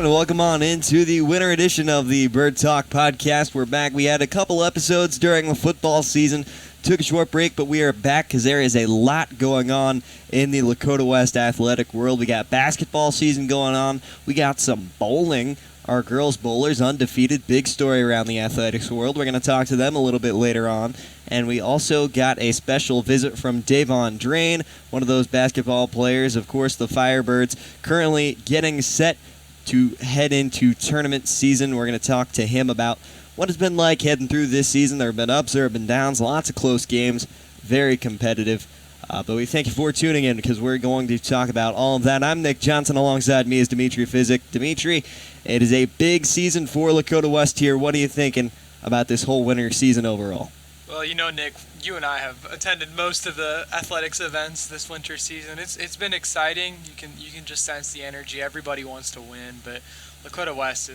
and welcome on into the winter edition of the Bird Talk podcast. We're back. We had a couple episodes during the football season. Took a short break, but we are back because there is a lot going on in the Lakota West athletic world. We got basketball season going on. We got some bowling. Our girls bowlers undefeated. Big story around the athletics world. We're going to talk to them a little bit later on. And we also got a special visit from Davon Drane, one of those basketball players. Of course, the Firebirds currently getting set to head into tournament season. We're going to talk to him about what it's been like heading through this season. There have been ups, there have been downs, lots of close games, very competitive. But we thank you for tuning in because we're going to talk about all of that. I'm Nick Johnson. Alongside me is Dimitri Fizik. Dimitri, it is a big season for Lakota West here. What are you thinking about this whole winter season overall? Well, you know, Nick, you and I have attended most of the athletics events this winter season. It's been exciting. You can just sense the energy. Everybody wants to win, but Lakota West,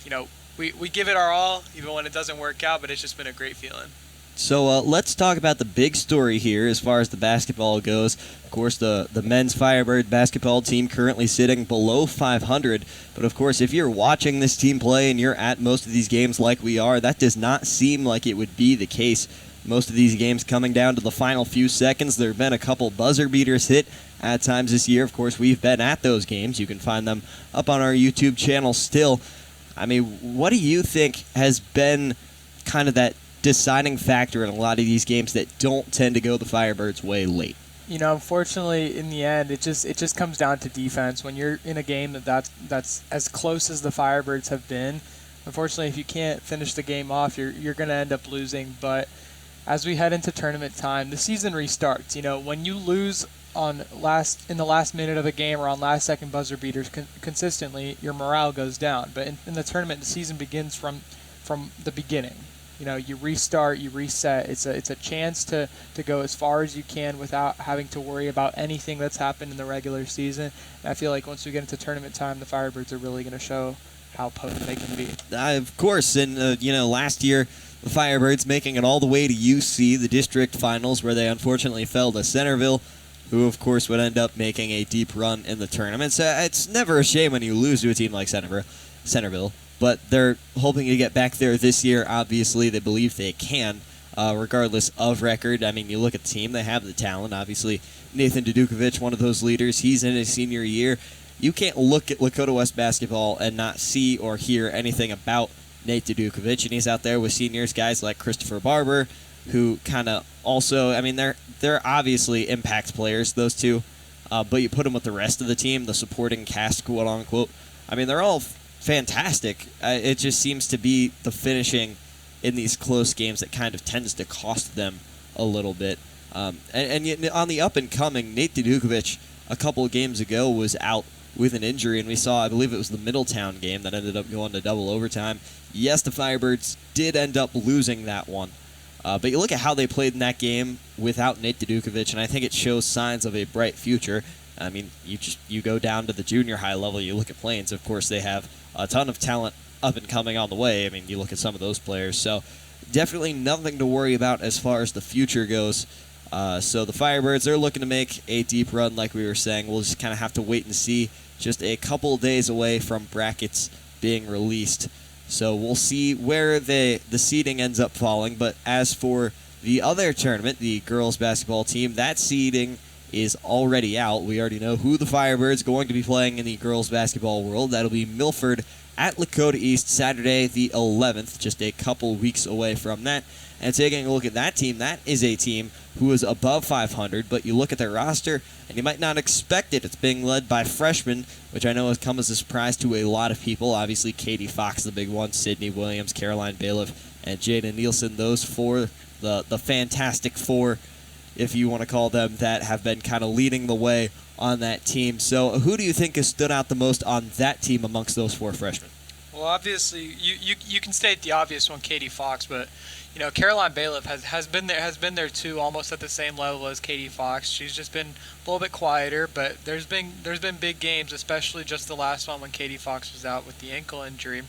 you know, we give it our all, even when it doesn't work out. But it's just been a great feeling. So let's talk about the big story here as far as the basketball goes. Of course, the men's Firebird basketball team currently sitting below 500. But, of course, if you're watching this team play and you're at most of these games like we are, that does not seem like it would be the case. Most of these games coming down to the final few seconds. There have been a couple buzzer beaters hit at times this year. Of course, we've been at those games. You can find them up on our YouTube channel still. I mean, what do you think has been kind of that deciding factor in a lot of these games that don't tend to go the Firebirds' way late? You know, unfortunately, in the end, it just comes down to defense. When you're in a game that's as close as the Firebirds have been, unfortunately, if you can't finish the game off, you're going to end up losing. But as we head into tournament time, the season restarts. You know, when you lose in the last minute of a game or on last-second buzzer beaters consistently, your morale goes down. But in the tournament, the season begins from the beginning. You know, you restart, you reset. It's a chance to go as far as you can without having to worry about anything that's happened in the regular season. And I feel like once we get into tournament time, the Firebirds are really going to show how potent they can be. Of course, and last year, the Firebirds making it all the way to UC, the district finals, where they unfortunately fell to Centerville, who, of course, would end up making a deep run in the tournament. So it's never a shame when you lose to a team like Centerville. But they're hoping to get back there this year. Obviously, they believe they can, regardless of record. I mean, you look at the team, they have the talent. Obviously, Nathan Dudukovic, one of those leaders, he's in his senior year. You can't look at Lakota West basketball and not see or hear anything about Nate Dudukovic. And he's out there with seniors, guys like Christopher Barber, who kind of also, I mean, they're obviously impact players, those two. But you put them with the rest of the team, the supporting cast, quote-unquote. I mean, they're all fantastic. It just seems to be the finishing in these close games that kind of tends to cost them a little bit. And yet on the up-and-coming, Nate Dudukovic a couple of games ago was out with an injury, and we saw, I believe it was the Middletown game that ended up going to double overtime. Yes, the Firebirds did end up losing that one. But you look at how they played in that game without Nate Dudukovic, and I think it shows signs of a bright future. I mean, you go down to the junior high level, you look at Plains, of course they have a ton of talent up and coming on the way. I mean, you look at some of those players. So definitely nothing to worry about as far as the future goes. So the Firebirds, they're looking to make a deep run like we were saying. We'll just kind of have to wait and see. Just a couple days away from brackets being released. So we'll see where the seeding ends up falling. But as for the other tournament, the girls basketball team, that seeding is already out. We already know who the Firebirds going to be playing in the girls basketball world. That'll be Milford at Lakota East Saturday the 11th, just a couple weeks away from that. And taking a look at that team, that is a team who is above 500, but you look at their roster and you might not expect it. It's being led by freshmen, which I know has come as a surprise to a lot of people. Obviously, Katie Fox, the big one, Sydney Williams, Caroline Bailiff, and Jada Nielsen. Those four, the fantastic four, if you want to call them that, have been kind of leading the way on that team. So who do you think has stood out the most on that team amongst those four freshmen? Well, obviously, you can state the obvious one, Katie Fox, but you know, Caroline Bailiff has been there too, almost at the same level as Katie Fox. She's just been a little bit quieter, but there's been big games, especially just the last one when Katie Fox was out with the ankle injury.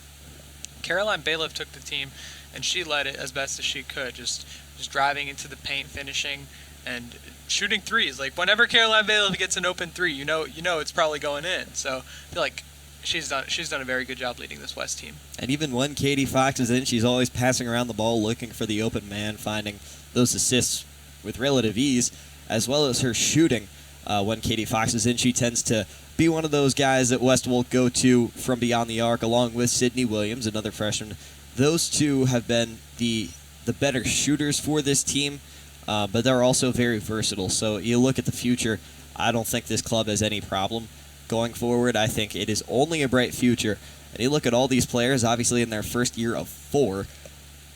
Caroline Bailiff took the team, and she led it as best as she could, just driving into the paint, finishing, and shooting threes. Like, whenever Caroline Bailiff gets an open three, you know it's probably going in. So I feel like she's done a very good job leading this West team. And even when Katie Fox is in, she's always passing around the ball, looking for the open man, finding those assists with relative ease, as well as her shooting. When Katie Fox is in, she tends to be one of those guys that West will go to from beyond the arc, along with Sydney Williams, another freshman. Those two have been the better shooters for this team, but they're also very versatile. So you look at the future, I don't think this club has any problem going forward. I think it is only a bright future. And you look at all these players, obviously in their first year of 4.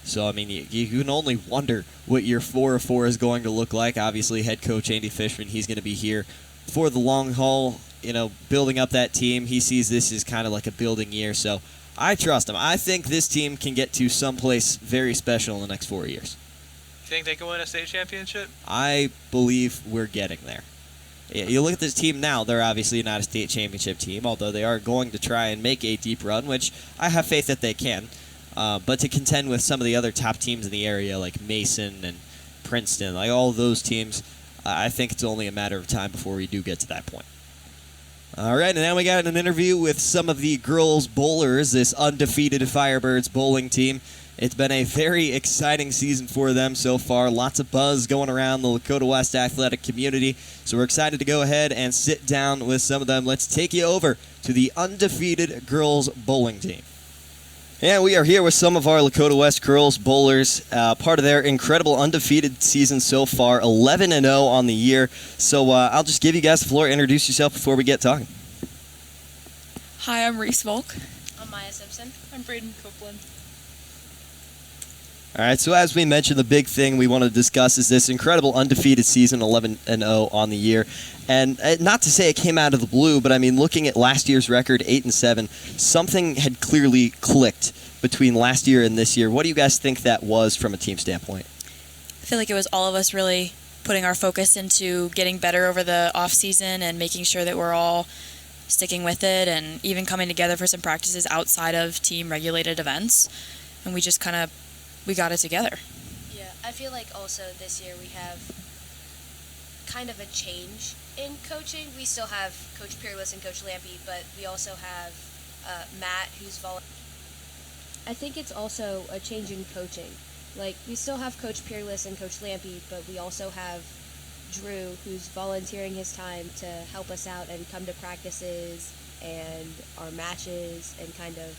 So, I mean, you can only wonder what year 4 of 4 is going to look like. Obviously, head coach Andy Fishman, he's going to be here for the long haul, building up that team. He sees this as kind of like a building year. So I trust him. I think this team can get to someplace very special in the next 4 years. You think they can win a state championship? I believe we're getting there. You look at this team now, they're obviously not a state championship team, although they are going to try and make a deep run, which I have faith that they can. But to contend with some of the other top teams in the area, like Mason and Princeton, like all those teams, I think it's only a matter of time before we do get to that point. All right, and now we got an interview with some of the girls bowlers, this undefeated Firebirds bowling team. It's been a very exciting season for them so far. Lots of buzz going around the Lakota West athletic community. So we're excited to go ahead and sit down with some of them. Let's take you over to the undefeated girls bowling team. And we are here with some of our Lakota West girls bowlers, part of their incredible undefeated season so far, 11-0 on the year. So I'll just give you guys the floor. Introduce yourself before we get talking. Hi, I'm Reese Volk. I'm Maya Simpson. I'm Braden Copeland. All right, so as we mentioned, the big thing we want to discuss is this incredible undefeated season, 11-0 on the year. And not to say it came out of the blue, but I mean, looking at last year's record, 8-7, something had clearly clicked between last year and this year. What do you guys think that was from a team standpoint? I feel like it was all of us really putting our focus into getting better over the off season and making sure that we're all sticking with it, and even coming together for some practices outside of team regulated events. And we just we got it together. Yeah, I feel like also this year we have kind of a change in coaching. We still have Coach Peerless and Coach Lampy, but we also have Matt, who's I think it's also a change in coaching. Like, we still have Coach Peerless and Coach Lampy, but we also have Drew, who's volunteering his time to help us out and come to practices and our matches and kind of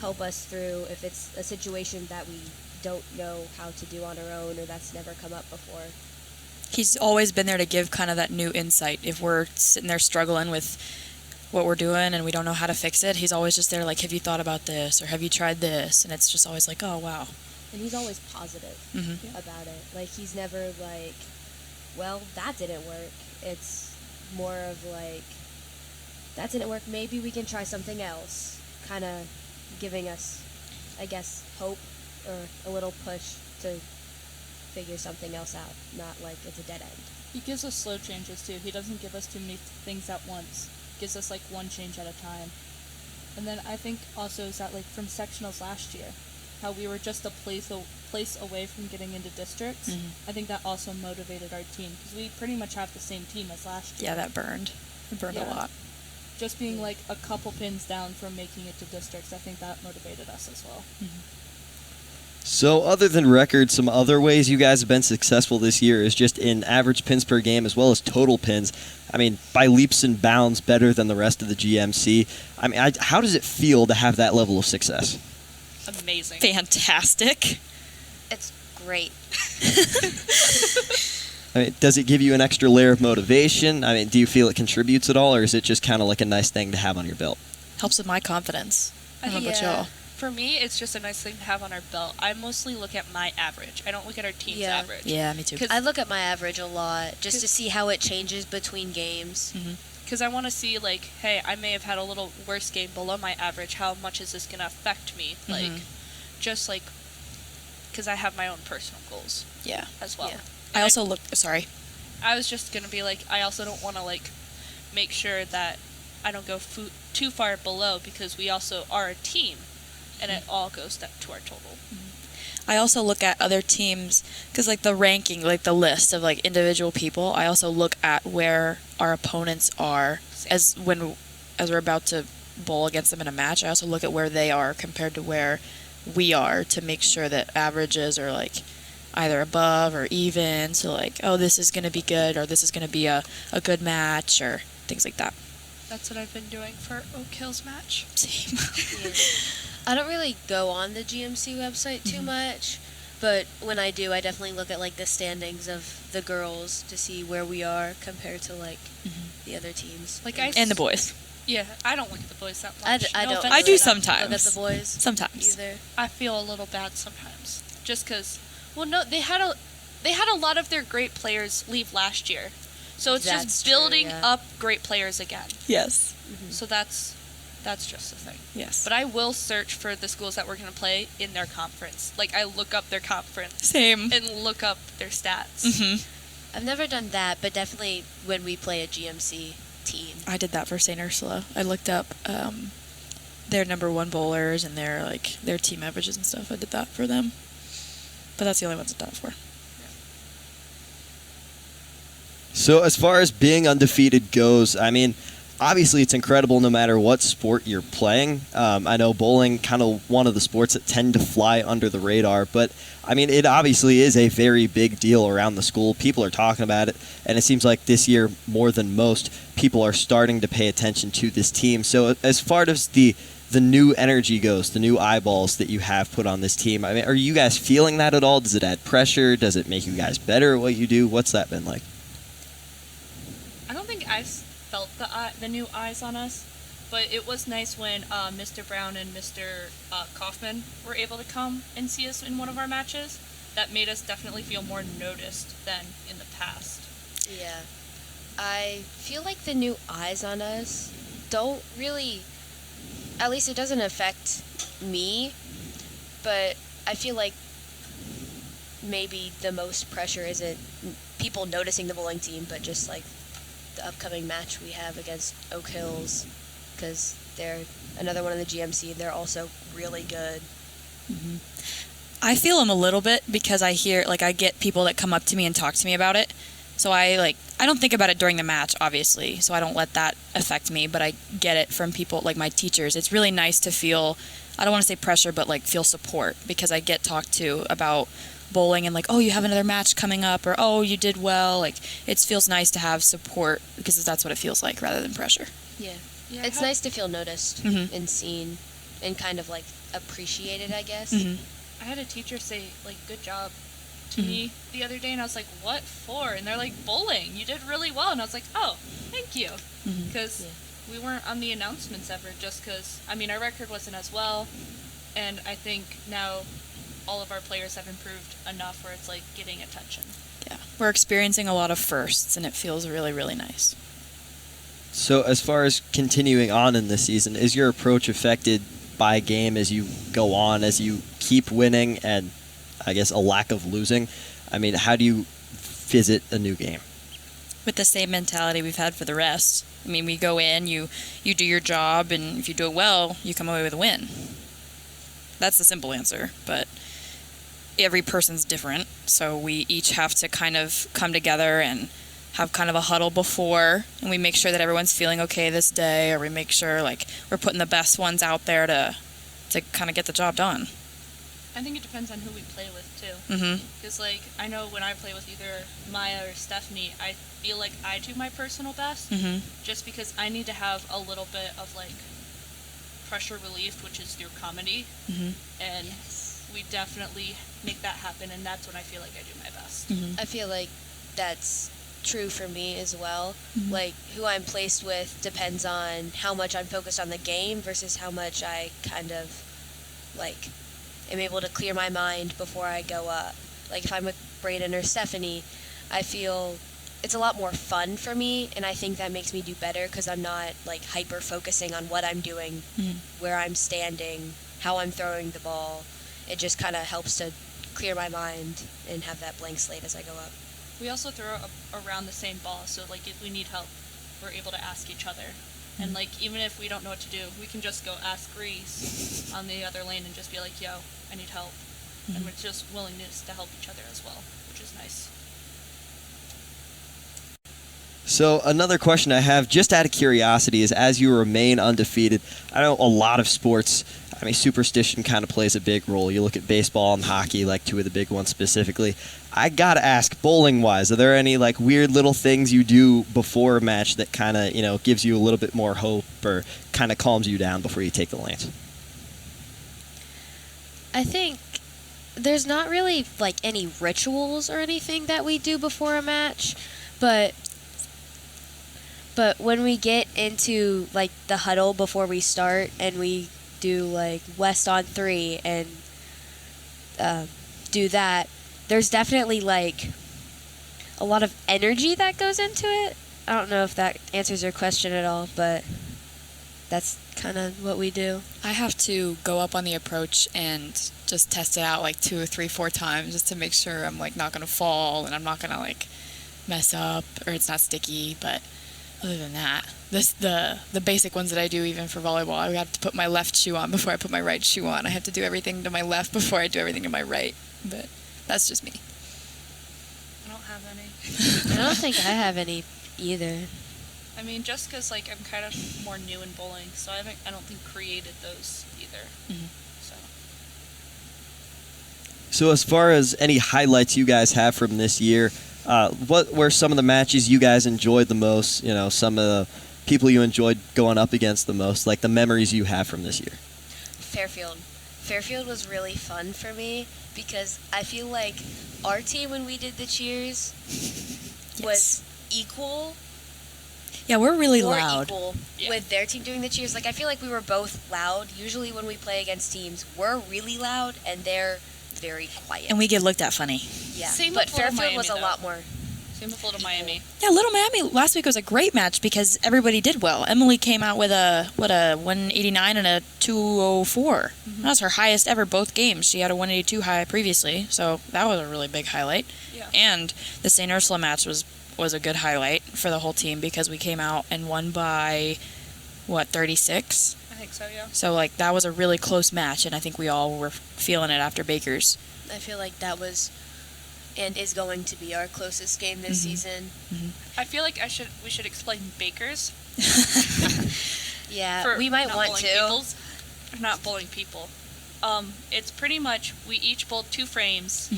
help us through if it's a situation that we don't know how to do on our own or that's never come up before. He's always been there to give kind of that new insight. If we're sitting there struggling with what we're doing and we don't know how to fix it, he's always just there like, have you thought about this or have you tried this? And it's just always like, oh, wow. And he's always positive about it. Like, he's never like, well, that didn't work. It's more of like, that didn't work, maybe we can try something else. Kind of giving us, I guess, hope or a little push to figure something else out, not like it's a dead end. He gives us slow changes too. He doesn't give us too many things at once. Gives us like one change at a time. And then I think also is that like from sectionals last year, how we were just a place away from getting into districts. I think that also motivated our team because we pretty much have the same team as last year. Yeah, that burned. It burned a lot. Just being like a couple pins down from making it to districts, I think that motivated us as well. So other than records, some other ways you guys have been successful this year is just in average pins per game as well as total pins. I mean, by leaps and bounds better than the rest of the GMC. I mean, how does it feel to have that level of success? Amazing. Fantastic. It's great. I mean, does it give you an extra layer of motivation? I mean, do you feel it contributes at all, or is it just kind of like a nice thing to have on your belt? Helps with my confidence. I don't know about y'all. For me, it's just a nice thing to have on our belt. I mostly look at my average. I don't look at our team's average. Yeah, me too. I look at my average a lot just to see how it changes between games. Because I want to see, like, hey, I may have had a little worse game below my average. How much is this going to affect me? Like, just like, because I have my own personal goals. Yeah. As well. Yeah. I also look. Sorry. I was just going to be like, I also don't want to, like, make sure that I don't go too far below because we also are a team. And it all goes to our total. I also look at other teams because, like, the ranking, like the list of like individual people. I also look at where our opponents are as we're about to bowl against them in a match, I also look at where they are compared to where we are to make sure that averages are like either above or even. So like, oh, this is going to be good, or this is going to be a good match, or things like that. That's what I've been doing for Oak Hill's match. Same. I don't really go on the GMC website too much, but when I do, I definitely look at like the standings of the girls to see where we are compared to like the other teams. Like And the boys. Yeah, I don't look at the boys that I, much. I No don't. offense I to do them. sometimes. Look at the boys. Sometimes. Either. I feel a little bad sometimes, just because. Well, no, they had a lot of their great players leave last year, so it's That's just true, building yeah. up great players again. Yes. So that's just the thing. Yes. But I will search for the schools that we're going to play in their conference. Like, I look up their conference Same. and look up their stats. Mm-hmm. I've never done that, but definitely when we play a GMC team. I did that for St. Ursula. I looked up their number one bowlers and their team averages and stuff. I did that for them. But that's the only ones I've done it for. So as far as being undefeated goes, I mean, obviously it's incredible no matter what sport you're playing. I know bowling, kind of one of the sports that tend to fly under the radar, but I mean, it obviously is a very big deal around the school. People are talking about it, and it seems like this year, more than most, people are starting to pay attention to this team. So as far as the new energy goes, the new eyeballs that you have put on this team, I mean, are you guys feeling that at all? Does it add pressure? Does it make you guys better at what you do? What's that been like? I don't think I've felt the new eyes on us, but it was nice when Mr. Brown and Mr. Kaufman were able to come and see us in one of our matches. That made us definitely feel more noticed than in the past. Yeah. I feel like the new eyes on us don't really, at least it doesn't affect me, but I feel like maybe the most pressure isn't people noticing the bowling team, but just like the upcoming match we have against Oak Hills, because they're another one in the GMC and they're also really good. I feel them a little bit because I get people that come up to me and talk to me about it. So I don't think about it during the match, obviously, so I don't let that affect me, but I get it from people like my teachers. It's really nice to feel, I don't want to say pressure, but like feel support, because I get talked to about bowling and like, oh, you have another match coming up, or oh, you did well. Like, it feels nice to have support because that's what it feels like rather than pressure. Yeah. Yeah, It's nice to feel noticed Mhm. and seen and kind of like appreciated, I guess. I had a teacher say, like, good job to me the other day, and I was like, what for? And they're like, bowling, you did really well. And I was like, oh, thank you. Because we weren't on the announcements ever, just because, I mean, our record wasn't as well, and I think now all of our players have improved enough where it's like getting attention. Yeah. We're experiencing a lot of firsts, and it feels really, really nice. So as far as continuing on in this season, is your approach affected by game as you go on, as you keep winning and I guess a lack of losing? I mean, how do you visit a new game? With the same mentality we've had for the rest. I mean, we go in, you do your job, and if you do it well, you come away with a win. That's the simple answer, but every person's different, so we each have to kind of come together and have kind of a huddle before, and we make sure that everyone's feeling okay this day, or we make sure like we're putting the best ones out there to kind of get the job done. I think it depends on who we play with, too. Mm-hmm. Because, like, I know when I play with either Maya or Stephanie, I feel like I do my personal best, Mm-hmm. just because I need to have a little bit of, like, pressure relief, which is through comedy, Mm-hmm. and we definitely make that happen, and that's when I feel like I do my best. Mm-hmm. I feel like that's true for me as well. Like, who I'm placed with depends on how much I'm focused on the game versus how much I kind of, like, am able to clear my mind before I go up. Like, if I'm with Brayden or Stephanie, I feel it's a lot more fun for me, and I think that makes me do better because I'm not, like, hyper-focusing on what I'm doing, where I'm standing, how I'm throwing the ball. It just kind of helps to clear my mind and have that blank slate as I go up. We also throw around the same ball, so, like, if we need help, we're able to ask each other. And, like, even if we don't know what to do, we can just go ask Reese on the other lane and just be like, yo, I need help. And we're just willingness to help each other as well, which is nice. So another question I have, just out of curiosity, is as you remain undefeated, I know a lot of sports, I mean, superstition kind of plays a big role. You look at baseball and hockey, like two of the big ones specifically. I got to ask, bowling-wise, are there any like weird little things you do before a match that kind of, gives you a little bit more hope or kind of calms you down before you take the lance? I think there's not really like any rituals or anything that we do before a match, but when we get into like the huddle before we start and we do like West on 3 and do that, there's definitely like a lot of energy that goes into it. I don't know if that answers your question at all, but that's kind of what we do. I have to go up on the approach and just test it out like 2 or 3, 4 times just to make sure I'm like not gonna fall and I'm not gonna like mess up or it's not sticky. But other than that, the basic ones that I do even for volleyball, I have to put my left shoe on before I put my right shoe on. I have to do everything to my left before I do everything to my right. But that's just me. I don't have any. I don't think I have any either. I mean, just because like I'm kind of more new in bowling, so I don't think created those either. Mhm. So as far as any highlights you guys have from this year, what were some of the matches you guys enjoyed the most? Some of the people you enjoyed going up against the most, like the memories you have from this year. Fairfield was really fun for me because I feel like our team when we did the cheers was equal. Yeah, we're really More loud. equal with their team doing the cheers. Like I feel like we were both loud. Usually when we play against teams, we're really loud and they're very quiet. And we get looked at funny. Yeah, Same but with Little Fairfield was a Miami, lot though. more. Same with Little Miami. Yeah, Little Miami last week was a great match because everybody did well. Emily came out with a 189 and a 204. That was her highest ever both games. She had a 182 high previously, so that was a really big highlight. Yeah. And the St. Ursula match was a good highlight for the whole team because we came out and won by 36. I think so, yeah. So like that was a really close match, and I think we all were feeling it after Baker's. I feel like that was and is going to be our closest game this season. I feel like we should explain Bakers. Yeah, for we might not want bowling to. peoples. Not bowling people. It's pretty much we each bowled 2 frames.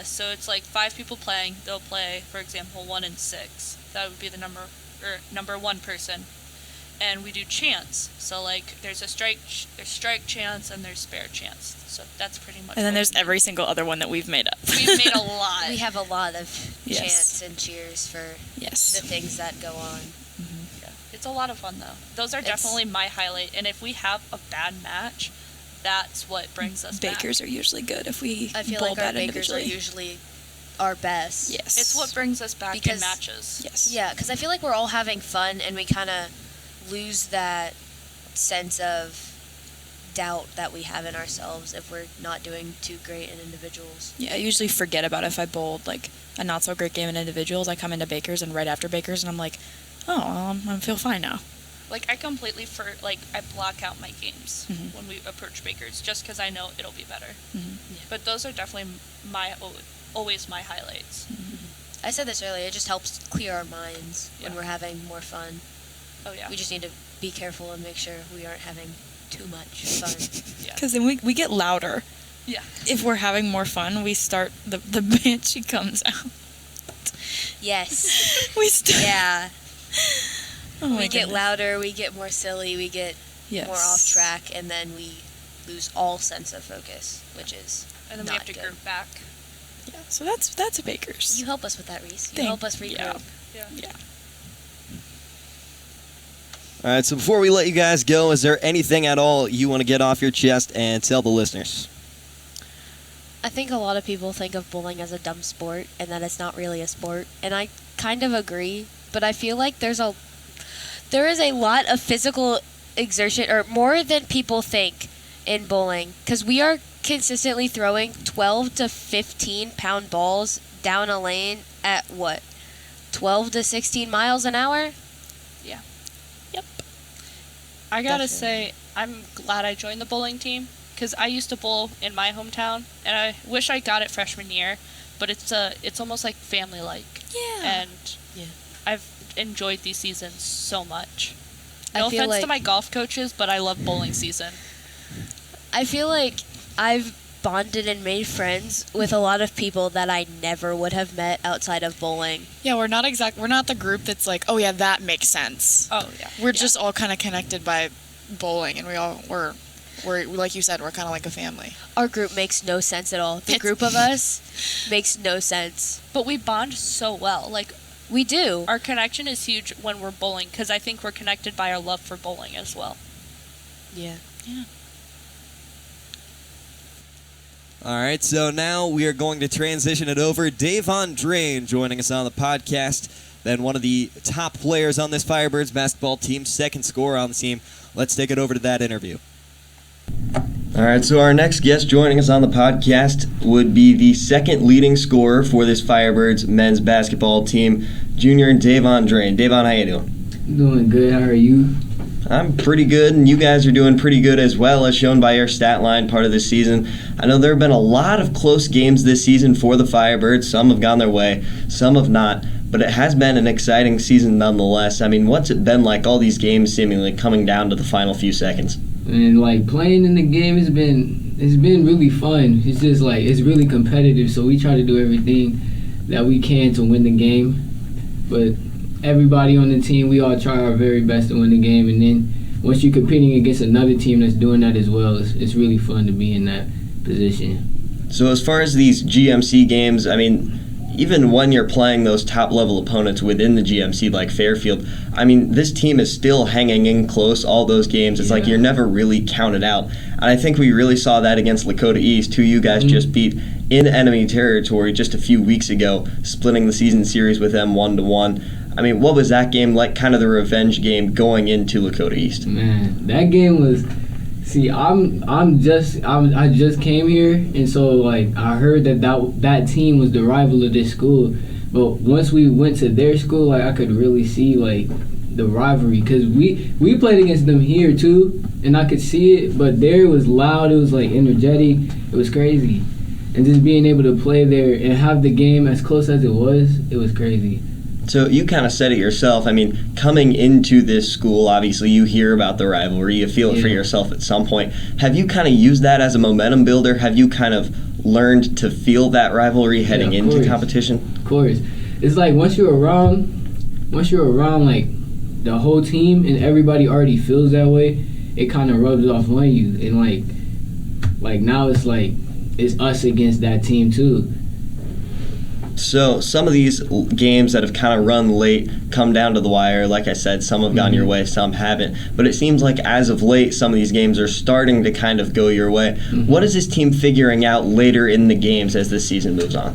So it's like 5 people playing. They'll play, for example, 1 and 6. That would be the number 1 person. And we do chants. So like there's there's strike chants and there's spare chants. So that's pretty much. And then what there's we do. every single other one that we've made up. We've made a lot. We have a lot of Yes. chants and cheers for Yes. the things that go on. Yeah. It's a lot of fun though. Those are It's- definitely my highlight. And if we have a bad match, that's what brings us Bakers are usually good if we I feel bowl like our bad bakers are individually. usually our best. Yes. back. It's what brings us back Because- in matches. Yes. Yeah, because I feel like we're all having fun and we kind of lose that sense of doubt that we have in ourselves if we're not doing too great in individuals. Yeah, I usually forget about it if I bowled like a not so great game in individuals. I come into Baker's and right after Baker's and I'm like, oh, well, I feel fine now. Like I completely I block out my games Mhm. when we approach Bakers just because I know it'll be better. Mhm. But those are definitely always my highlights. I said this earlier, it just helps clear our minds when Yeah. we're having more fun. Oh yeah. We just need to be careful and make sure we aren't having too much fun. Yeah. Because then we get louder. Yeah. If we're having more fun, we start, the banshee comes out. Yes. We start. Yeah. Oh my We get goodness. louder, we get more silly, we get Yes. more off track, and then we lose all sense of focus, which is And then we not have to good. group back. Yeah, so that's a Baker's. You help us with that, Reese. You Thank- help us regroup. yeah. Yeah. Yeah. All right, so before we let you guys go, is there anything at all you want to get off your chest and tell the listeners? I think a lot of people think of bowling as a dumb sport and that it's not really a sport, and I kind of agree, but I feel like there is a lot of physical exertion, or more than people think, in bowling, because we are consistently throwing 12 to 15 pound balls down a lane at 12 to 16 miles an hour? I gotta Definitely. say, I'm glad I joined the bowling team because I used to bowl in my hometown, and I wish I got it freshman year, but it's almost like family-like. Yeah. And Yeah. I've enjoyed these seasons so much. I No feel offense to like- my golf coaches, but I love bowling season. I feel like I've bonded and made friends with a lot of people that I never would have met outside of bowling. Yeah, we're not the group that's like, oh yeah, that makes sense. Oh yeah. We're just all kind of connected by bowling, and we're like you said, we're kind of like a family. Our group makes no sense at all. The group of us makes no sense. But we bond so well. Like, We do. our connection is huge when we're bowling because I think we're connected by our love for bowling as well. Yeah. All right, so now we are going to transition it over. Davon Drane joining us on the podcast. Then one of the top players on this Firebirds basketball team, second scorer on the team. Let's take it over to that interview. All right, so our next guest joining us on the podcast would be the second leading scorer for this Firebirds men's basketball team, junior Davon Drane. Davon, how you doing? Doing good. How are you? I'm pretty good, and you guys are doing pretty good as well, as shown by your stat line part of this season. I know there have been a lot of close games this season for the Firebirds. Some have gone their way, some have not, but it has been an exciting season nonetheless. I mean, what's it been like, all these games seemingly coming down to the final few seconds? And like playing in the game it's been really fun. It's just like it's really competitive, so we try to do everything that we can to win the game. But everybody on the team, we all try our very best to win the game, and then once you're competing against another team that's doing that as well, it's really fun to be in that position. So as far as these GMC games, I mean, even when you're playing those top-level opponents within the GMC like Fairfield, I mean, this team is still hanging in close all those games. It's like you're never really counted out. And I think we really saw that against Lakota East, who you guys just beat in enemy territory just a few weeks ago, splitting the season series with them 1-1. I mean, what was that game like, kind of the revenge game going into Lakota East? Man, that game was. See, I just came here, and so like I heard that team was the rival of this school. But once we went to their school, like I could really see like the rivalry, because we played against them here too, and I could see it. But there it was loud, it was like energetic, it was crazy, and just being able to play there and have the game as close as it was crazy. So you kind of said it yourself. I mean, coming into this school, obviously you hear about the rivalry, you feel it for yourself at some point. Have you kind of used that as a momentum builder? Have you kind of learned to feel that rivalry heading into competition? Of course. It's like once you're around like the whole team and everybody already feels that way, it kind of rubs off on you. And like now it's like it's us against that team too. So some of these games that have kind of run late come down to the wire. Like I said, some have gone your way, some haven't. But it seems like as of late, some of these games are starting to kind of go your way. What is this team figuring out later in the games as this season moves on?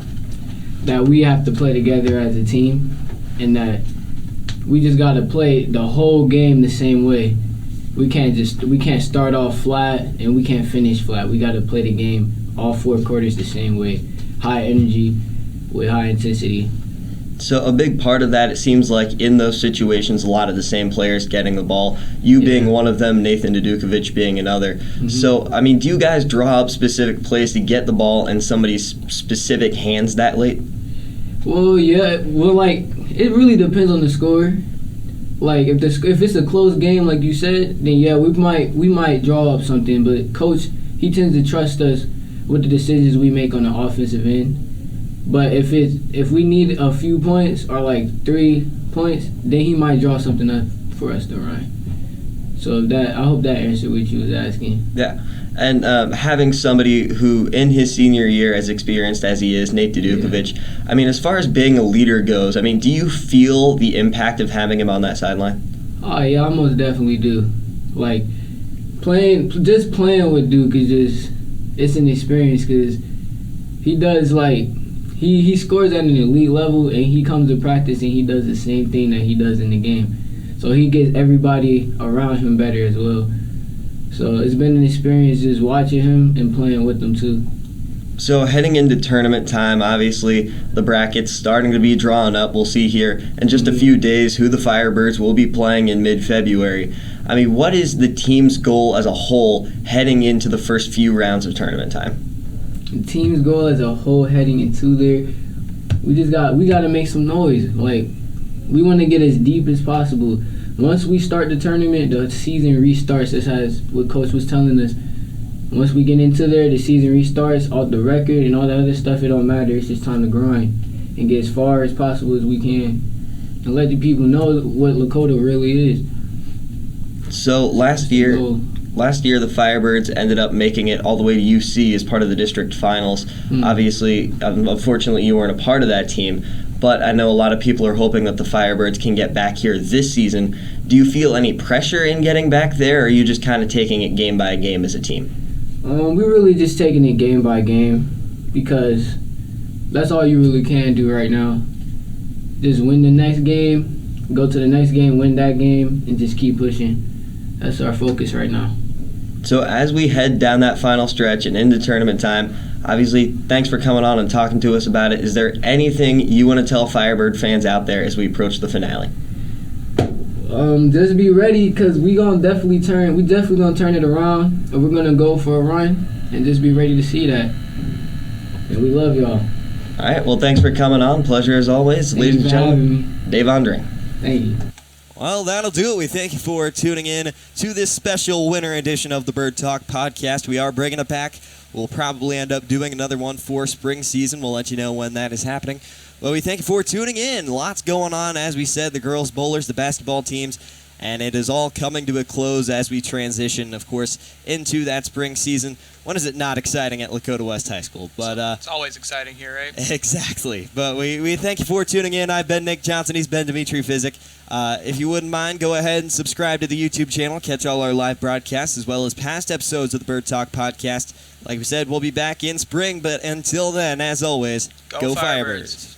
That we have to play together as a team, and that we just got to play the whole game the same way. We can't start off flat and we can't finish flat. We got to play the game all 4 quarters the same way. High energy with high intensity. So a big part of that, it seems like in those situations, a lot of the same players getting the ball, you being one of them, Nathan Dudukovic being another. So, I mean, do you guys draw up specific plays to get the ball in somebody's specific hands that late? Well, yeah. Well, like, it really depends on the score. Like, if it's a close game, like you said, then yeah, we might draw up something. But Coach, he tends to trust us with the decisions we make on the offensive end. But if we need a few points or like 3 points, then he might draw something up for us to run. So I hope that answered what you was asking. Yeah. And having somebody who in his senior year, as experienced as he is, Nate Dudukovic, I mean, as far as being a leader goes, I mean, do you feel the impact of having him on that sideline? Oh yeah, I most definitely do. Like playing with Duke is it's an experience, because he does like he scores at an elite level, and he comes to practice and he does the same thing that he does in the game. So he gets everybody around him better as well. So it's been an experience just watching him and playing with him too. So heading into tournament time, obviously the bracket's starting to be drawn up. We'll see here in just a few days who the Firebirds will be playing in mid-February. I mean, what is the team's goal as a whole heading into the first few rounds of tournament time? The team's goal as a whole heading into there, we got to make some noise. Like We want to get as deep as possible. Once we start the tournament, the season restarts. This has what Coach was telling us. Once we get into there, the season restarts. All the record and all the other stuff, it don't matter. It's just time to grind and get as far as possible as we can and let the people know what Lakota really is. So last year, the Firebirds ended up making it all the way to UC as part of the district finals. Obviously, unfortunately, you weren't a part of that team. But I know a lot of people are hoping that the Firebirds can get back here this season. Do you feel any pressure in getting back there, or are you just kind of taking it game by game as a team? We're really just taking it game by game because that's all you really can do right now. Just win the next game, go to the next game, win that game, and just keep pushing. That's our focus right now. So as we head down that final stretch and into tournament time, obviously, thanks for coming on and talking to us about it. Is there anything you want to tell Firebird fans out there as we approach the finale? Just be ready because we definitely gonna turn it around, and we're gonna go for a run, and just be ready to see that. And we love y'all. All right. Well, thanks for coming on. Pleasure as always, ladies and gentlemen. Davon Drane. Thank you. Well, that'll do it. We thank you for tuning in to this special winter edition of the Bird Talk podcast. We are bringing it back. We'll probably end up doing another one for spring season. We'll let you know when that is happening. Well, we thank you for tuning in. Lots going on, as we said, the girls bowlers, the basketball teams, and it is all coming to a close as we transition, of course, into that spring season. When is it not exciting at Lakota West High School? But it's always exciting here, right? Exactly. But we thank you for tuning in. I've been Nick Johnson. He's been Dimitri Physic. If you wouldn't mind, go ahead and subscribe to the YouTube channel. Catch all our live broadcasts as well as past episodes of the Bird Talk podcast. Like we said, we'll be back in spring. But until then, as always, go Firebirds.